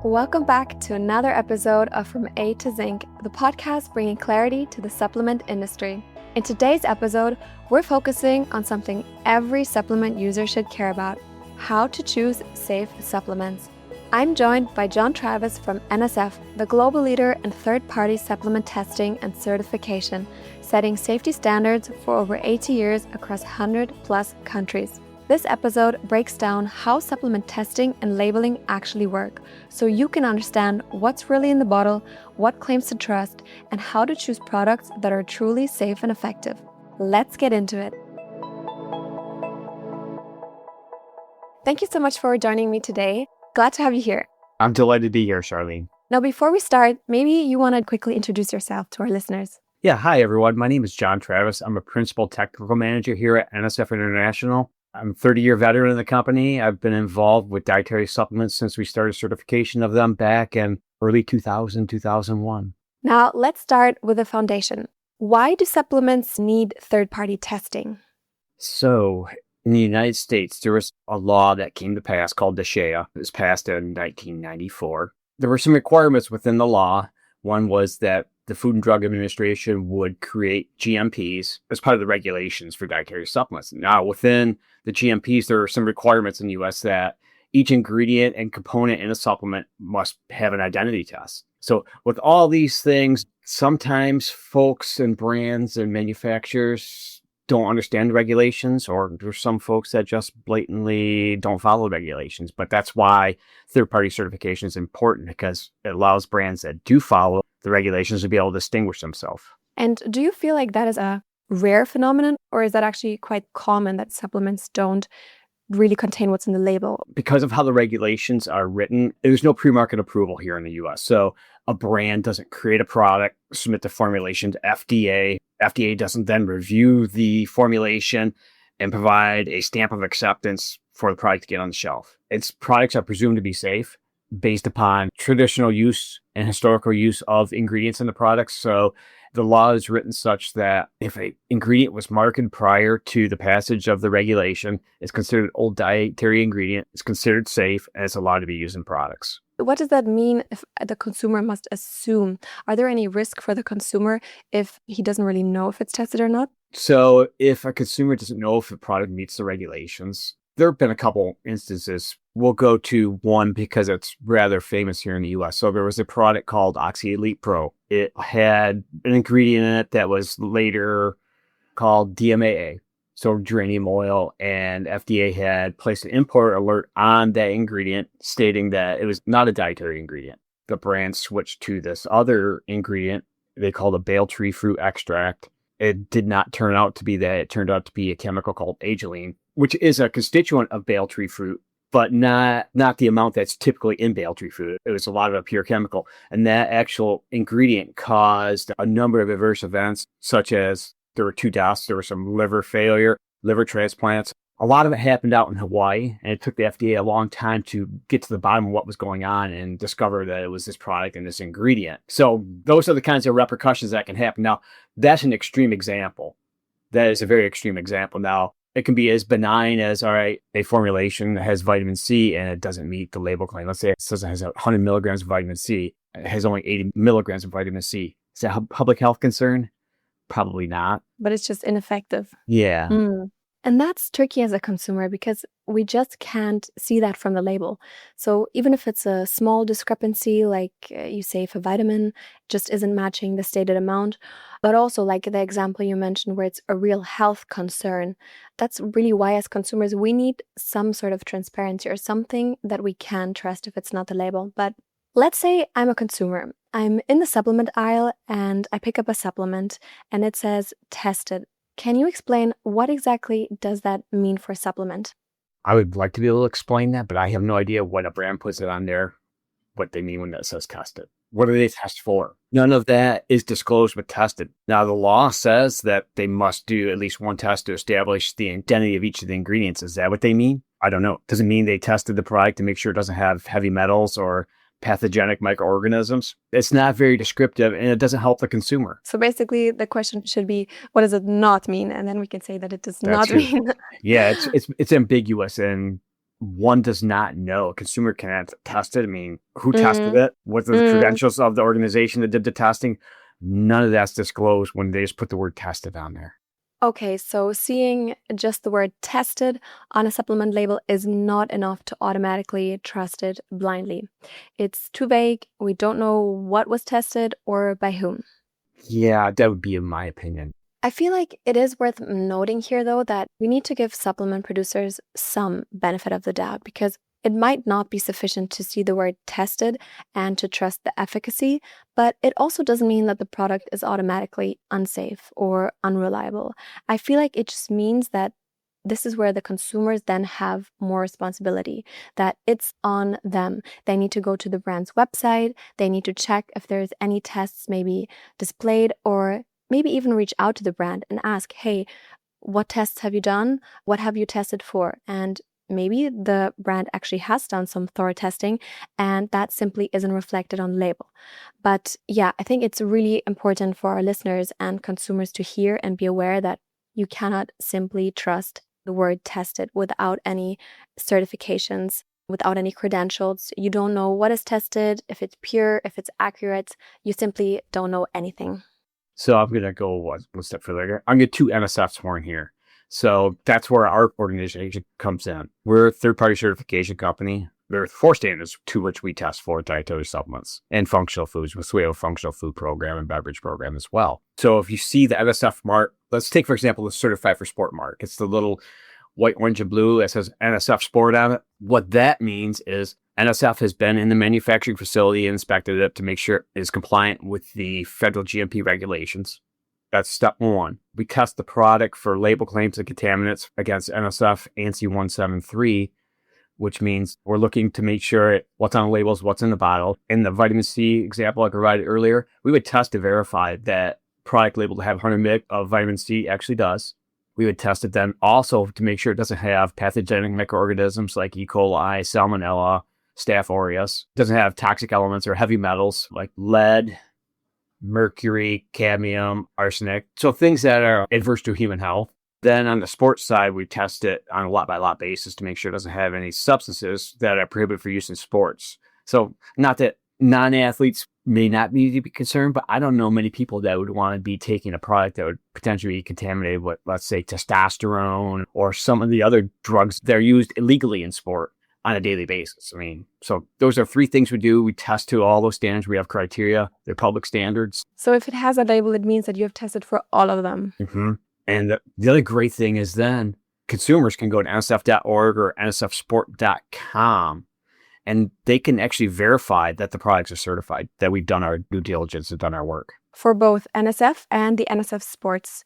Welcome back to another episode of From A to Zinc, the podcast bringing clarity to the supplement industry. In today's episode, we're focusing on something every supplement user should care about: how to choose safe supplements. I'm joined by John Travis from NSF, the global leader in third-party supplement testing and certification, setting safety standards for over 80 years across 100+ countries. This episode breaks down how supplement testing and labeling actually work, so you can understand what's really in the bottle, what claims to trust, and how to choose products that are truly safe and effective. Let's get into it. Thank you so much for joining me today. Glad to have you here. I'm delighted to be here, Charlene. Now, before we start, maybe you want to quickly introduce yourself to our listeners. Yeah, hi everyone. My name is John Travis. I'm a principal technical manager here at NSF International. I'm a 30-year veteran of the company. I've been involved with dietary supplements since we started certification of them back in early 2000, 2001. Now, let's start with the foundation. Why do supplements need third-party testing? So, in the United States, there was a law that came to pass called the SHEA. It was passed in 1994. There were some requirements within the law. One was that the Food and Drug Administration would create GMPs as part of the regulations for dietary supplements. Now, within the GMPs, there are some requirements in the U.S. that each ingredient and component in a supplement must have an identity test. So with all these things, sometimes folks and brands and manufacturers don't understand the regulations, or there's some folks that just blatantly don't follow regulations. But that's why third-party certification is important, because it allows brands that do follow the regulations to be able to distinguish themselves. And do you feel like that is a rare phenomenon, or is that actually quite common that supplements don't really contain what's in the label? Because of how the regulations are written, there's no pre-market approval here in the US. So a brand doesn't create a product, submit the formulation to FDA. FDA doesn't then review the formulation and provide a stamp of acceptance for the product to get on the shelf. Its products are presumed to be safe based upon traditional use and historical use of ingredients in the products. So the law is written such that if an ingredient was marketed prior to the passage of the regulation, it's considered an old dietary ingredient, it's considered safe, and it's allowed to be used in products. What does that mean if the consumer must assume? Are there any risk for the consumer if he doesn't really know if it's tested or not? So if a consumer doesn't know if a product meets the regulations, there have been a couple instances. We'll go to one because it's rather famous here in the US. So there was a product called Oxy Elite Pro. It had an ingredient in it that was later called DMAA, so geranium oil, and FDA had placed an import alert on that ingredient stating that it was not a dietary ingredient. The brand switched to this other ingredient they called a bale tree fruit extract. It did not turn out to be that. It turned out to be a chemical called ageline, which is a constituent of bale tree fruit, but not the amount that's typically in bale tree fruit. It was a lot of a pure chemical. And that actual ingredient caused a number of adverse events, such as there were 2 deaths, there was some liver failure, liver transplants. A lot of it happened out in Hawaii, and it took the FDA a long time to get to the bottom of what was going on and discover that it was this product and this ingredient. So those are the kinds of repercussions that can happen. Now, that's an extreme example. That is a very extreme example. Now, it can be as benign as, all right, a formulation that has vitamin C and it doesn't meet the label claim. Let's say it says it has 100 milligrams of vitamin C. It has only 80 milligrams of vitamin C. Is that a public health concern? Probably not. But it's just ineffective. Yeah. And that's tricky as a consumer because we just can't see that from the label. So even if it's a small discrepancy, like you say, if a vitamin just isn't matching the stated amount, but also like the example you mentioned where it's a real health concern, that's really why as consumers, we need some sort of transparency or something that we can trust if it's not the label. But let's say I'm a consumer. I'm in the supplement aisle and I pick up a supplement and it says tested. Can you explain what exactly does that mean for a supplement? I would like to be able to explain that, but I have no idea what a brand puts it on there, what they mean when that says tested. What do they test for? None of that is disclosed with tested. Now, the law says that they must do at least one test to establish the identity of each of the ingredients. Is that what they mean? I don't know. Does it mean they tested the product to make sure it doesn't have heavy metals or pathogenic microorganisms? It's not very descriptive, and it doesn't help the consumer. So basically, the question should be, what does it not mean? And then we can say that it does not mean. Yeah, it's ambiguous, and one does not know. A consumer can't test it. I mean, who tested Mm, it? What are the mm. credentials of the organization that did the testing? None of that's disclosed when they just put the word tested on there. Okay, so seeing just the word tested on a supplement label is not enough to automatically trust it blindly. It's too vague. We don't know what was tested or by whom. Yeah, that would be in my opinion. I feel like it is worth noting here, though, that we need to give supplement producers some benefit of the doubt because it might not be sufficient to see the word tested and to trust the efficacy, but it also doesn't mean that the product is automatically unsafe or unreliable. I feel like it just means that this is where the consumers then have more responsibility, that it's on them. They need to go to the brand's website, they need to check if there's any tests maybe displayed, or maybe even reach out to the brand and ask, hey, what tests have you done? What have you tested for? And maybe the brand actually has done some thorough testing and that simply isn't reflected on the label. But yeah, I think it's really important for our listeners and consumers to hear and be aware that you cannot simply trust the word tested without any certifications, without any credentials. You don't know what is tested, if it's pure, if it's accurate. You simply don't know anything. So I'm going to go one step further. I'm going to toot NSF's horn here. So that's where our organization comes in. We're a third-party certification company. There are 4 standards to which we test for dietary supplements and functional foods. So we have a functional food program and beverage program as well. So if you see the NSF mark, let's take, for example, the Certified for Sport mark. It's the little white, orange, and blue that says NSF Sport on it. What that means is NSF has been in the manufacturing facility and inspected it to make sure it is compliant with the federal GMP regulations. That's step 1. We test the product for label claims and contaminants against NSF ANSI 173, which means we're looking to make sure what's on the label is what's in the bottle. In the vitamin C example I provided earlier, we would test to verify that product labeled to have 100 mg of vitamin C actually does. We would test it then also to make sure it doesn't have pathogenic microorganisms like E. coli, Salmonella, Staph aureus. It doesn't have toxic elements or heavy metals like lead, mercury, cadmium, arsenic. So things that are adverse to human health. Then on the sports side, we test it on a lot-by-lot basis to make sure it doesn't have any substances that are prohibited for use in sports. So not that non-athletes may not need to be concerned, but I don't know many people that would want to be taking a product that would potentially be contaminated with, let's say, testosterone or some of the other drugs that are used illegally in sport on a daily basis. I mean, so those are 3 things we do. We test to all those standards. We have criteria. They're public standards. So if it has a label, it means that you have tested for all of them. Mm-hmm. And the other great thing is then consumers can go to nsf.org or nsfsport.com and they can actually verify that the products are certified, that we've done our due diligence and done our work. For both NSF and the NSF Sports.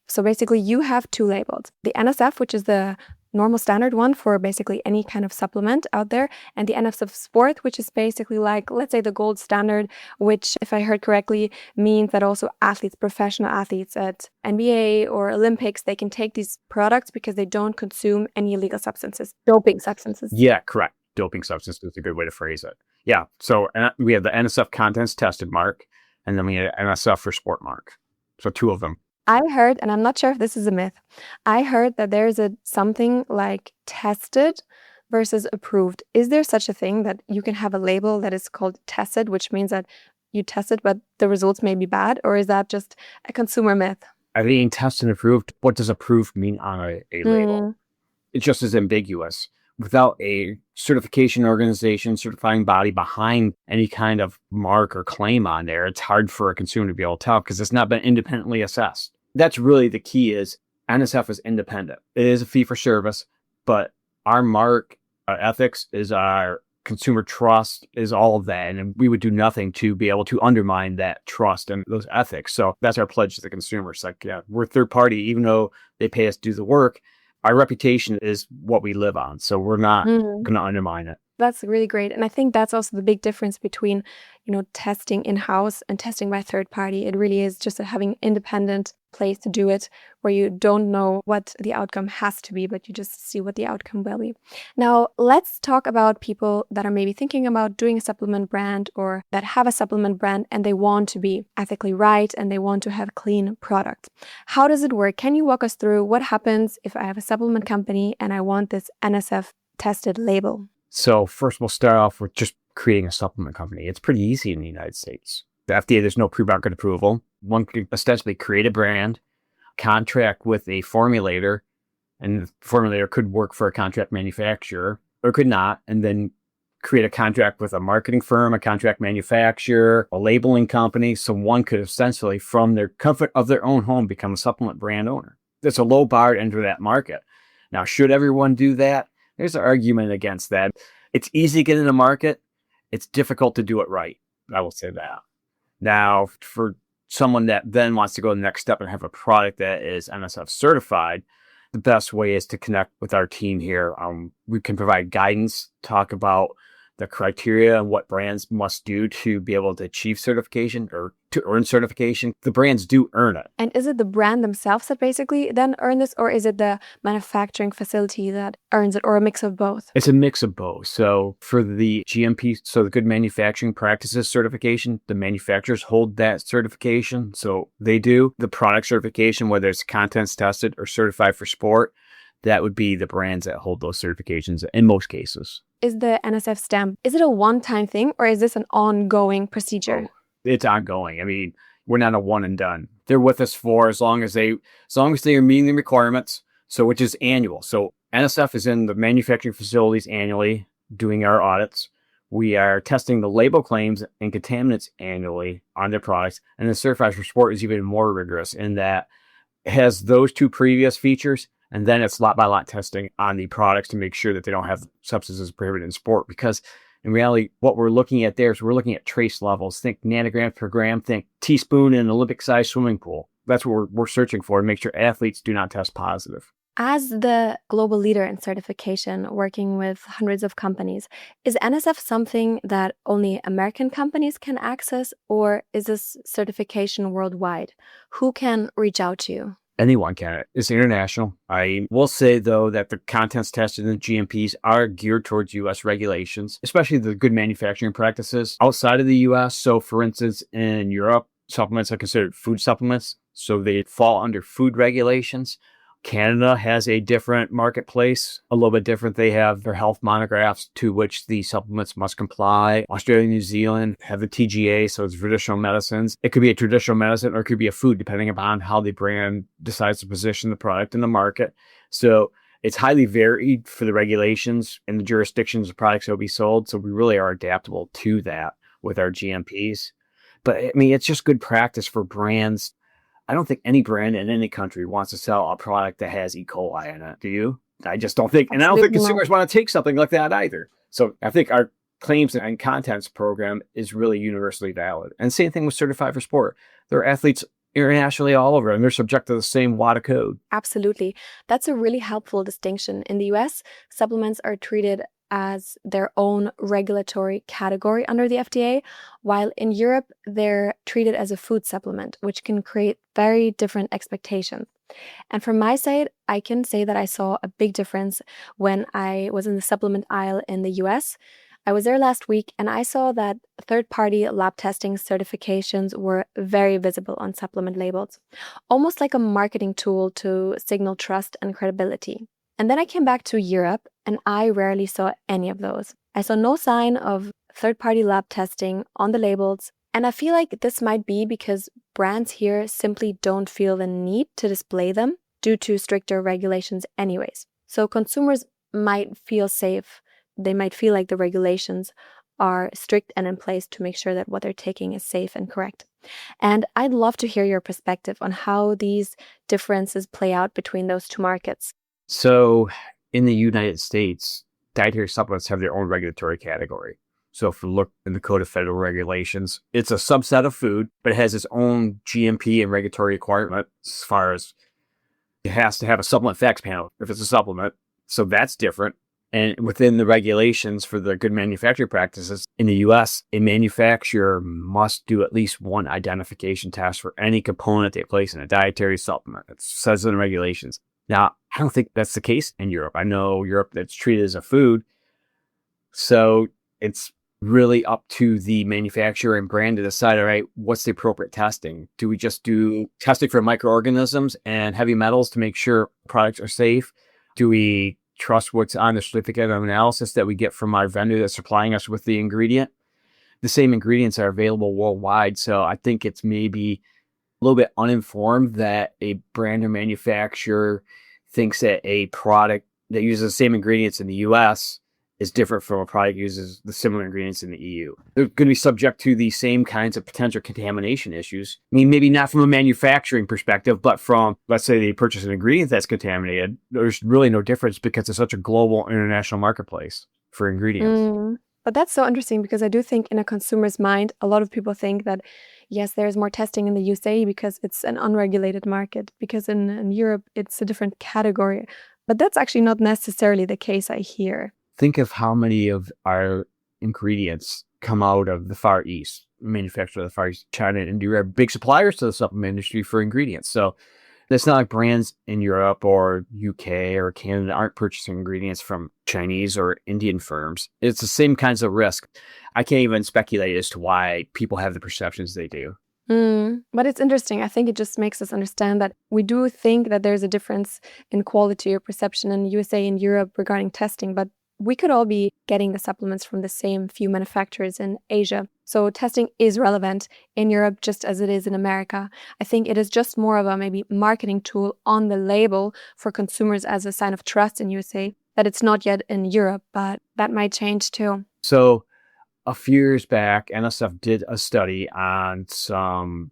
So basically you have 2 labels. The NSF, which is the normal standard one for basically any kind of supplement out there, and the NSF Sport, which is basically like, let's say, the gold standard, which, if I heard correctly, means that also athletes, professional athletes at NBA or Olympics, they can take these products because they don't consume any illegal substances, doping substances. Yeah, correct. Doping substance is a good way to phrase it. Yeah, so we have the NSF Contents Tested mark, and then we have NSF for Sport mark. So 2 of them. I heard, and I'm not sure if this is a myth, I heard that there's something like tested versus approved. Is there such a thing that you can have a label that is called tested, which means that you tested, but the results may be bad? Or is that just a consumer myth? I mean, tested and approved, what does approved mean on a label? It's just as ambiguous. Without a certification organization, certifying body behind any kind of mark or claim on there, it's hard for a consumer to be able to tell because it's not been independently assessed. That's really the key is NSF is independent. It is a fee for service, but our mark, our ethics is our consumer trust is all of that. And we would do nothing to be able to undermine that trust and those ethics. So that's our pledge to the consumers. Like, yeah, we're third party, even though they pay us to do the work. Our reputation is what we live on. So we're not going to undermine it. That's really great. And I think that's also the big difference between, testing in-house and testing by third party. It really is just having an independent place to do it where you don't know what the outcome has to be, but you just see what the outcome will be. Now, let's talk about people that are maybe thinking about doing a supplement brand or that have a supplement brand and they want to be ethically right and they want to have clean products. How does it work? Can you walk us through what happens if I have a supplement company and I want this NSF tested label? So first we'll start off with just creating a supplement company. It's pretty easy in the United States. The FDA, there's no pre-market approval. One could ostensibly create a brand, contract with a formulator, and the formulator could work for a contract manufacturer or could not, and then create a contract with a marketing firm, a contract manufacturer, a labeling company. So one could essentially, from their comfort of their own home, become a supplement brand owner. There's a low bar to enter that market. Now, should everyone do that? There's an argument against that. It's easy to get in the market. It's difficult to do it right. I will say that. Now, for someone that then wants to go the next step and have a product that is NSF certified, the best way is to connect with our team here. We can provide guidance, talk about the criteria and what brands must do to be able to achieve certification or to earn certification. The brands do earn it. And is it the brand themselves that basically then earn this, or is it the manufacturing facility that earns it, or a mix of both? It's a mix of both. So for the GMP, so the Good Manufacturing Practices certification, the manufacturers hold that certification. So they do. The product certification, whether it's contents tested or certified for sport, that would be the brands that hold those certifications in most cases. Is the NSF stamp, is it a one-time thing, or is this an ongoing procedure? Oh, it's ongoing. I mean, we're not a one and done. They're with us for as long as they are meeting the requirements. So which is annual. So NSF is in the manufacturing facilities annually doing our audits. We are testing the label claims and contaminants annually on their products. And the certified for sport is even more rigorous in that it has those two previous features. And then it's lot by lot testing on the products to make sure that they don't have substances prohibited in sport. Because in reality, what we're looking at there is we're looking at trace levels. Think nanograms per gram, think teaspoon in an Olympic-sized swimming pool. That's what we're searching for to make sure athletes do not test positive. As the global leader in certification, working with hundreds of companies, is NSF something that only American companies can access, or is this certification worldwide? Who can reach out to you? Anyone can. It's international. I will say, though, that the contents tested in the GMPs are geared towards U.S. regulations, especially the good manufacturing practices outside of the U.S. So, for instance, in Europe, supplements are considered food supplements, so they fall under food regulations. Canada has a different marketplace, a little bit different. They have their health monographs to which the supplements must comply. Australia and New Zealand have the TGA, so it's traditional medicines. It could be a traditional medicine or it could be a food, depending upon how the brand decides to position the product in the market. So it's highly varied for the regulations and the jurisdictions of products that will be sold. So we really are adaptable to that with our GMPs. But I mean, it's just good practice for brands. I don't think any brand in any country wants to sell a product that has E. coli in it. Do you? I just don't think, and I don't think consumers want to take something like that either. So I think our claims and contents program is really universally valid. And same thing with Certified for Sport. There are athletes internationally all over, and they're subject to the same WADA code. Absolutely. That's a really helpful distinction. In the US, supplements are treated as their own regulatory category under the FDA, while in Europe, they're treated as a food supplement, which can create very different expectations. And from my side, I can say that I saw a big difference when I was in the supplement aisle in the US. I was there last week and I saw that third-party lab testing certifications were very visible on supplement labels, almost like a marketing tool to signal trust and credibility. And then I came back to Europe and I rarely saw any of those. I saw no sign of third-party lab testing on the labels. And I feel like this might be because brands here simply don't feel the need to display them due to stricter regulations anyways. So consumers might feel safe. They might feel like the regulations are strict and in place to make sure that what they're taking is safe and correct. And I'd love to hear your perspective on how these differences play out between those two markets. So in the United States, dietary supplements have their own regulatory category. So if you look in the Code of Federal Regulations, it's a subset of food, but it has its own GMP and regulatory requirement as far as it has to have a supplement facts panel if it's a supplement. So that's different. And within the regulations for the good manufacturing practices in the US, a manufacturer must do at least one identification test for any component they place in a dietary supplement. It says in the regulations. Now, I don't think that's the case in Europe. I know Europe, that's treated as a food. So it's really up to the manufacturer and brand to decide, all right, what's the appropriate testing? Do we just do testing for microorganisms and heavy metals to make sure products are safe? Do we trust what's on the certificate of analysis that we get from our vendor that's supplying us with the ingredient. The same ingredients are available worldwide. So I think it's maybe a little bit uninformed that a brand or manufacturer thinks that a product that uses the same ingredients in the US is different from a product that uses the similar ingredients in the EU. They're going to be subject to the same kinds of potential contamination issues. I mean, maybe not from a manufacturing perspective, but from, let's say they purchase an ingredient that's contaminated, there's really no difference because it's such a global international marketplace for ingredients. But that's so interesting because I do think in a consumer's mind, a lot of people think that, yes, there's more testing in the USA because it's an unregulated market, because in Europe, it's a different category. But that's actually not necessarily the case, I hear. Think of how many of our ingredients come out of the Far East, manufactured in the Far East, China and India are big suppliers to the supplement industry for ingredients. So it's not like brands in Europe or UK or Canada aren't purchasing ingredients from Chinese or Indian firms. It's the same kinds of risk. I can't even speculate as to why people have the perceptions they do. But it's interesting. I think it just makes us understand that we do think that there's a difference in quality or perception in the USA and Europe regarding testing, but we could all be getting the supplements from the same few manufacturers in Asia. So testing is relevant in Europe just as it is in America. I think it is just more of a maybe marketing tool on the label for consumers as a sign of trust in USA that it's not yet in Europe, but that might change too. So a few years back, NSF did a study on some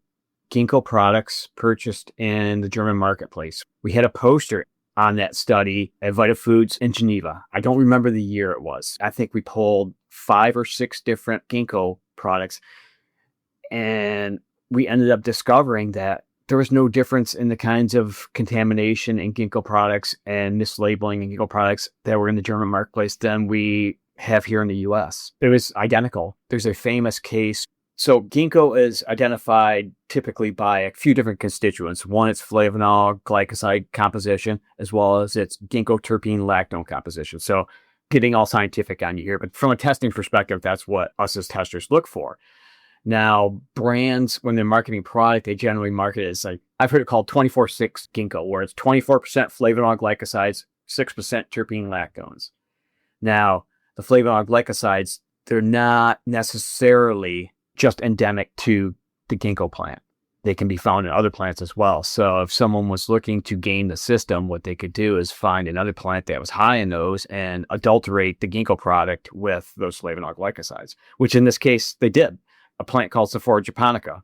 ginkgo products purchased in the German marketplace. We had a poster on that study at Vita Foods in Geneva. I don't remember the year it was. I think we pulled 5 or 6 different ginkgo products, and we ended up discovering that there was no difference in the kinds of contamination in ginkgo products and mislabeling in ginkgo products that were in the German marketplace than we have here in the US. It was identical. There's a famous case. So ginkgo is identified typically by a few different constituents. One, its flavonol glycoside composition, as well as its ginkgo terpene lactone composition. So getting all scientific on you here, but from a testing perspective, that's what us as testers look for. Now, brands, when they're marketing product, they generally market it as like, I've heard it called 24/6 ginkgo, where it's 24% flavonol glycosides, 6% terpene lactones. Now, the flavonol glycosides, they're not necessarily just endemic to the ginkgo plant. They can be found in other plants as well. So if someone was looking to game the system, what they could do is find another plant that was high in those and adulterate the ginkgo product with those flavonol glycosides, which in this case they did. A plant called Sephora japonica.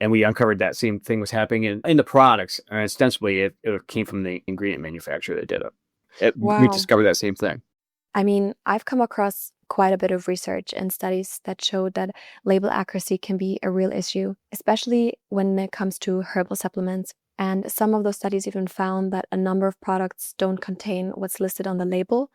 And we uncovered that same thing was happening in the products. And ostensibly, it came from the ingredient manufacturer that did it. Wow. We discovered that same thing. I mean, I've come across quite a bit of research and studies that showed that label accuracy can be a real issue, especially when it comes to herbal supplements. And some of those studies even found that a number of products don't contain what's listed on the label.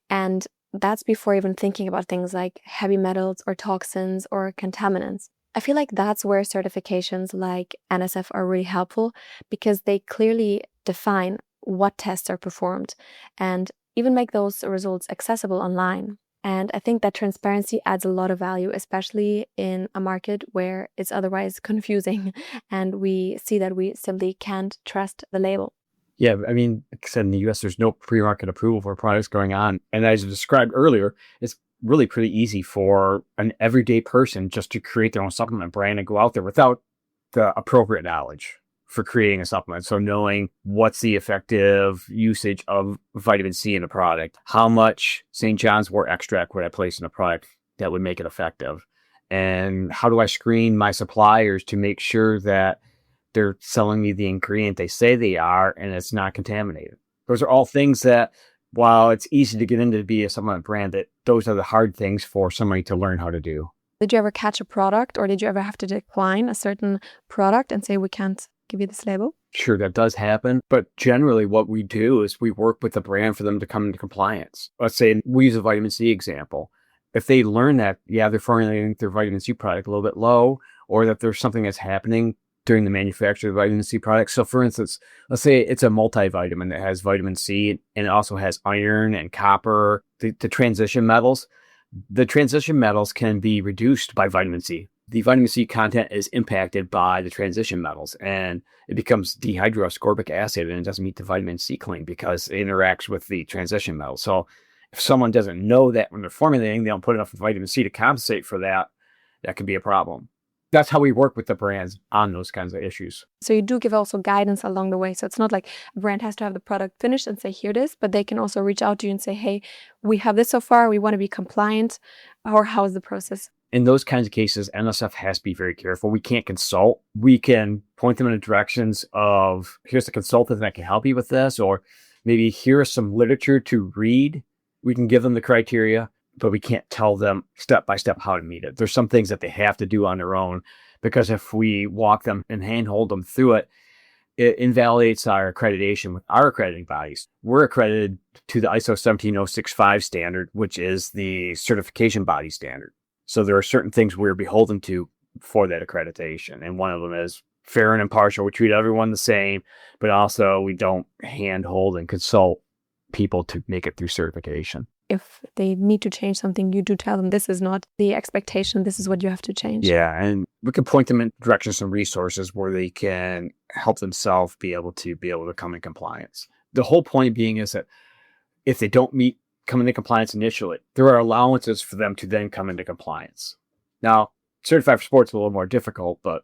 And that's before even thinking about things like heavy metals or toxins or contaminants. I feel like that's where certifications like NSF are really helpful because they clearly define what tests are performed and even make those results accessible online. And I think that transparency adds a lot of value, especially in a market where it's otherwise confusing and we see that we simply can't trust the label. Yeah, I mean, like I said, in the US, there's no pre-market approval for products going on. And as I described earlier, it's really pretty easy for an everyday person just to create their own supplement brand and go out there without the appropriate knowledge for creating a supplement. So knowing what's the effective usage of vitamin C in a product, how much St. John's wort extract would I place in a product that would make it effective, and how do I screen my suppliers to make sure that they're selling me the ingredient they say they are and it's not contaminated. Those are all things that, while it's easy to get into to be a supplement brand, that those are the hard things for somebody to learn how to do. Did you ever catch a product or did you ever have to decline a certain product and say, we can't give you this label? Sure, that does happen. But generally what we do is we work with the brand for them to come into compliance. Let's say we use a vitamin C example. If they learn that, yeah, they're formulating their vitamin C product a little bit low, or that there's something that's happening during the manufacture of vitamin C products. So for instance, let's say it's a multivitamin that has vitamin C and it also has iron and copper, the transition metals. The transition metals can be reduced by vitamin C. the vitamin C content is impacted by the transition metals, and it becomes dehydroascorbic acid, and it doesn't meet the vitamin C claim because it interacts with the transition metals. So if someone doesn't know that when they're formulating, they don't put enough vitamin C to compensate for that, that can be a problem. That's how we work with the brands on those kinds of issues. So you do give also guidance along the way. So it's not like a brand has to have the product finished and say, here it is, but they can also reach out to you and say, hey, we have this so far, we want to be compliant, or how is the process? In those kinds of cases, NSF has to be very careful. We can't consult. We can point them in the directions of, here's a consultant that can help you with this, or maybe here is some literature to read. We can give them the criteria, but we can't tell them step by step how to meet it. There's some things that they have to do on their own, because if we walk them and handhold them through it, it invalidates our accreditation with our accrediting bodies. We're accredited to the ISO 17065 standard, which is the certification body standard. So there are certain things we're beholden to for that accreditation. And one of them is fair and impartial. We treat everyone the same, but also we don't handhold and consult people to make it through certification. If they need to change something, you do tell them this is not the expectation, this is what you have to change. Yeah, and we can point them in directions and resources where they can help themselves be able to come in compliance. The whole point being is that if they don't come into compliance initially, there are allowances for them to then come into compliance. Now, certified for sports is a little more difficult, but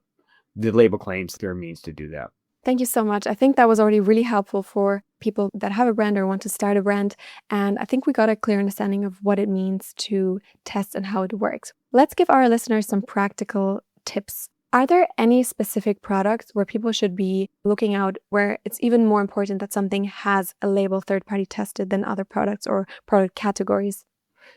the label claims there are means to do that. Thank you so much. I think that was already really helpful for people that have a brand or want to start a brand. And I think we got a clear understanding of what it means to test and how it works. Let's give our listeners some practical tips. Are there any specific products where people should be looking out, where it's even more important that something has a label third-party tested than other products or product categories?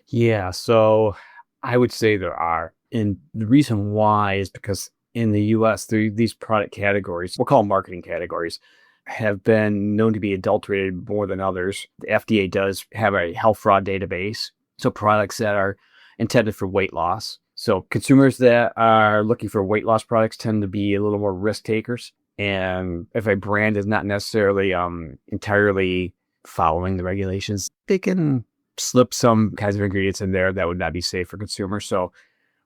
Yeah, so I would say there are. And the reason why is because in the US, these product categories, we'll call them marketing categories, have been known to be adulterated more than others. The FDA does have a health fraud database. So products that are intended for weight loss. So consumers that are looking for weight loss products tend to be a little more risk takers. And if a brand is not necessarily entirely following the regulations, they can slip some kinds of ingredients in there that would not be safe for consumers. So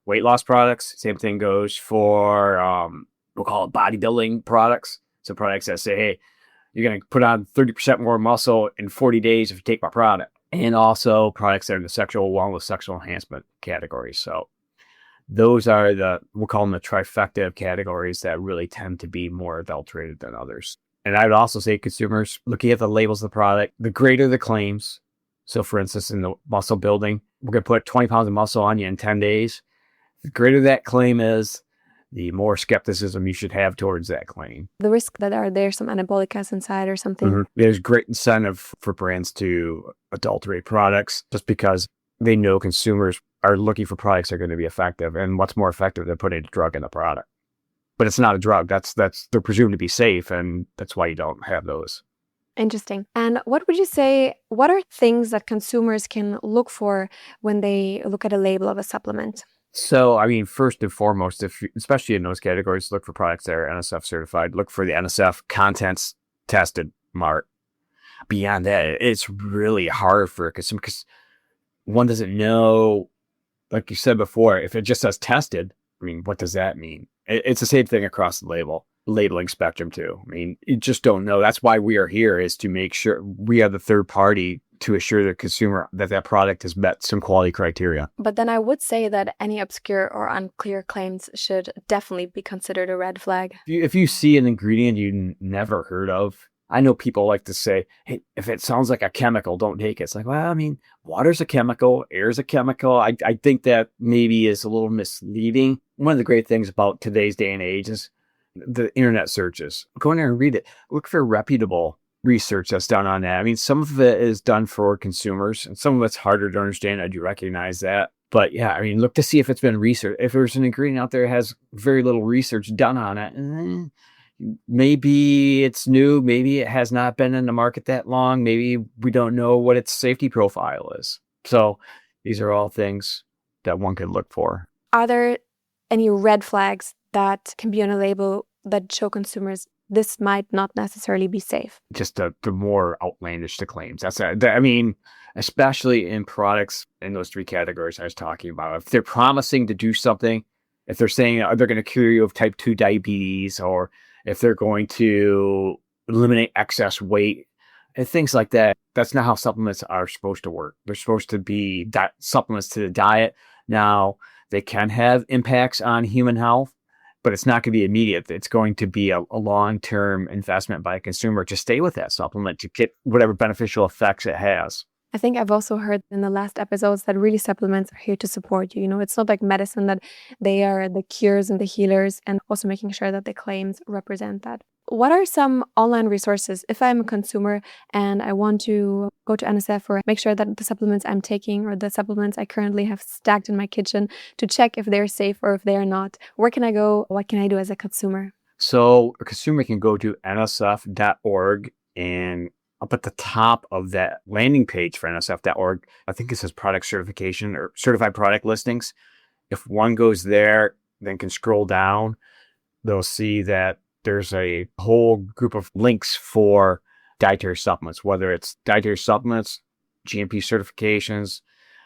weight loss products, same thing goes for, we'll call it bodybuilding products. So products that say, hey, you're going to put on 30% more muscle in 40 days if you take my product. And also products that are in the sexual wellness, sexual enhancement category. So those are we'll call them the trifecta of categories that really tend to be more adulterated than others. And I would also say consumers, looking at the labels of the product, the greater the claims. So for instance, in the muscle building, we're going to put 20 pounds of muscle on you in 10 days. The greater that claim is, the more skepticism you should have towards that claim. The risk that are there some anabolic acids inside or something. Mm-hmm. There's great incentive for brands to adulterate products just because they know consumers are looking for products that are going to be effective. And what's more effective than putting a drug in the product? But it's not a drug. They're presumed to be safe, and that's why you don't have those. Interesting. And what would you say, what are things that consumers can look for when they look at a label of a supplement? So, I mean, first and foremost, especially in those categories, look for products that are NSF certified. Look for the NSF contents tested mark. Beyond that, it's really hard for a consumer because one doesn't know, like you said before, if it just says tested, I mean, what does that mean? It's the same thing across the labeling spectrum too. I mean, you just don't know. That's why we are here, is to make sure we are the third party to assure the consumer that product has met some quality criteria. But then I would say that any obscure or unclear claims should definitely be considered a red flag. If you see an ingredient you never heard of, I know people like to say, hey, if it sounds like a chemical, don't take it. It's like, well, I mean, water's a chemical, air's a chemical. I think that maybe is a little misleading. One of the great things about today's day and age is the internet searches. Go in there and read it. Look for reputable research that's done on that. I mean, some of it is done for consumers and some of it's harder to understand. I do recognize that. But yeah, I mean, look to see if it's been researched. If there's an ingredient out there that has very little research done on it, maybe it's new. Maybe it has not been in the market that long. Maybe we don't know what its safety profile is. So these are all things that one could look for. Are there any red flags that can be on a label that show consumers this might not necessarily be safe? Just the more outlandish the claims. I mean, especially in products in those three categories I was talking about. If they're promising to do something If they're saying they're going to cure you of type 2 diabetes, or if they're going to eliminate excess weight and things like that, that's not how supplements are supposed to work. They're supposed to be supplements to the diet. Now, they can have impacts on human health, but it's not going to be immediate. It's going to be a long-term investment by a consumer to stay with that supplement to get whatever beneficial effects it has. I think I've also heard in the last episodes that really supplements are here to support you. You know, it's not like medicine that they are the cures and the healers, and also making sure that the claims represent that. What are some online resources if I'm a consumer and I want to go to NSF or make sure that the supplements I'm taking or the supplements I currently have stacked in my kitchen to check if they're safe or if they're not? Where can I go? What can I do as a consumer? So a consumer can go to nsf.org, and up at the top of that landing page for nsf.org, I think it says product certification or certified product listings. If one goes there, then can scroll down, they'll see that there's a whole group of links for dietary supplements, whether it's dietary supplements, GMP certifications,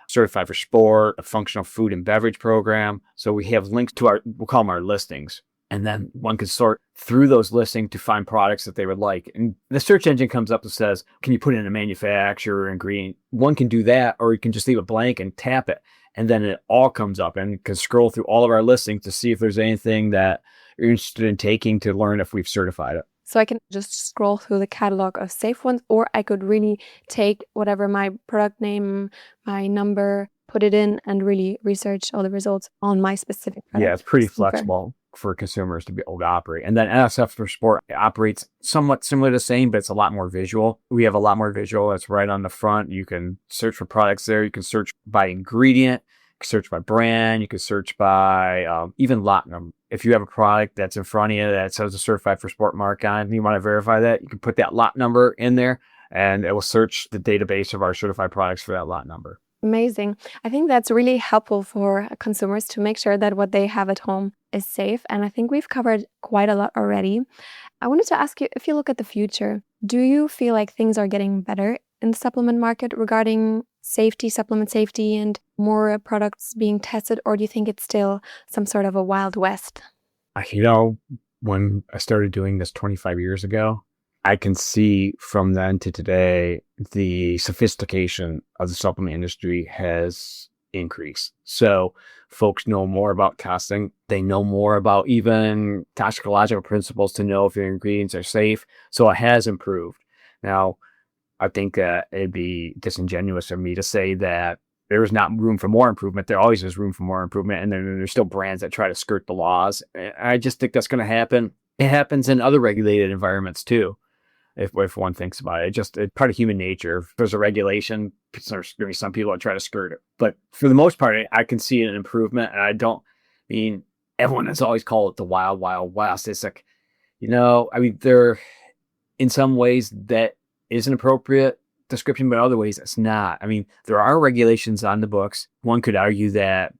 certified for sport, a functional food and beverage program. So we have links to we'll call them our listings. And then one can sort through those listings to find products that they would like. And the search engine comes up and says, can you put in a manufacturer ingredient? One can do that, or you can just leave it blank and tap it. And then it all comes up, and can scroll through all of our listings to see if there's anything that you're interested in taking to learn if we've certified it. So I can just scroll through the catalog of safe ones, or I could really take whatever my product name, my number, put it in and really research all the results on my specific product. Yeah, it's pretty flexible for consumers to be able to operate. And then NSF for Sport operates somewhat similar to the same, but it's a lot more visual. We have a lot more visual. It's right on the front. You can search for products there. You can search by ingredient. You can search by brand. You can search by even lot number. If you have a product that's in front of you that says a certified for sport mark on, and you want to verify that, you can put that lot number in there, and it will search the database of our certified products for that lot number. Amazing. I think that's really helpful for consumers to make sure that what they have at home is safe. And I think we've covered quite a lot already. I wanted to ask you, if you look at the future, do you feel like things are getting better in the supplement market regarding safety, supplement safety, and more products being tested? Or do you think it's still some sort of a Wild West? When I started doing this 25 years ago, I can see from then to today, the sophistication of the supplement industry has increased. So folks know more about testing. They know more about even toxicological principles to know if their ingredients are safe. So it has improved. Now, I think it'd be disingenuous of me to say that there is not room for more improvement. There always is room for more improvement. And then there's still brands that try to skirt the laws. I just think that's going to happen. It happens in other regulated environments too. If one thinks about it, it's part of human nature. If there's a regulation, there's going to be some people that try to skirt it. But for the most part, I can see an improvement. And everyone has always called it the wild, wild west. It's like, there, in some ways that is an appropriate description, but other ways it's not. There are regulations on the books. One could argue that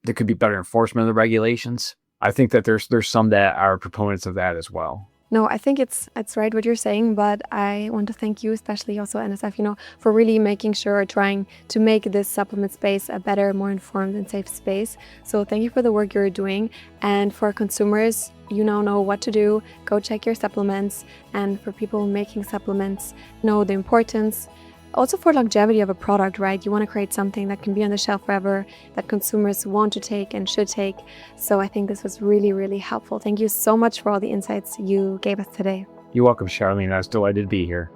there could be better enforcement of the regulations. I think that there's some that are proponents of that as well. No, I think it's right what you're saying, but I want to thank you, especially also NSF, for really making sure or trying to make this supplement space a better, more informed and safe space. So thank you for the work you're doing. And for consumers, you now know what to do. Go check your supplements. And for people making supplements, know the importance. Also for longevity of a product, right? You want to create something that can be on the shelf forever, that consumers want to take and should take. So I think this was really, really helpful. Thank you so much for all the insights you gave us today. You're welcome, Charlene. I was delighted to be here.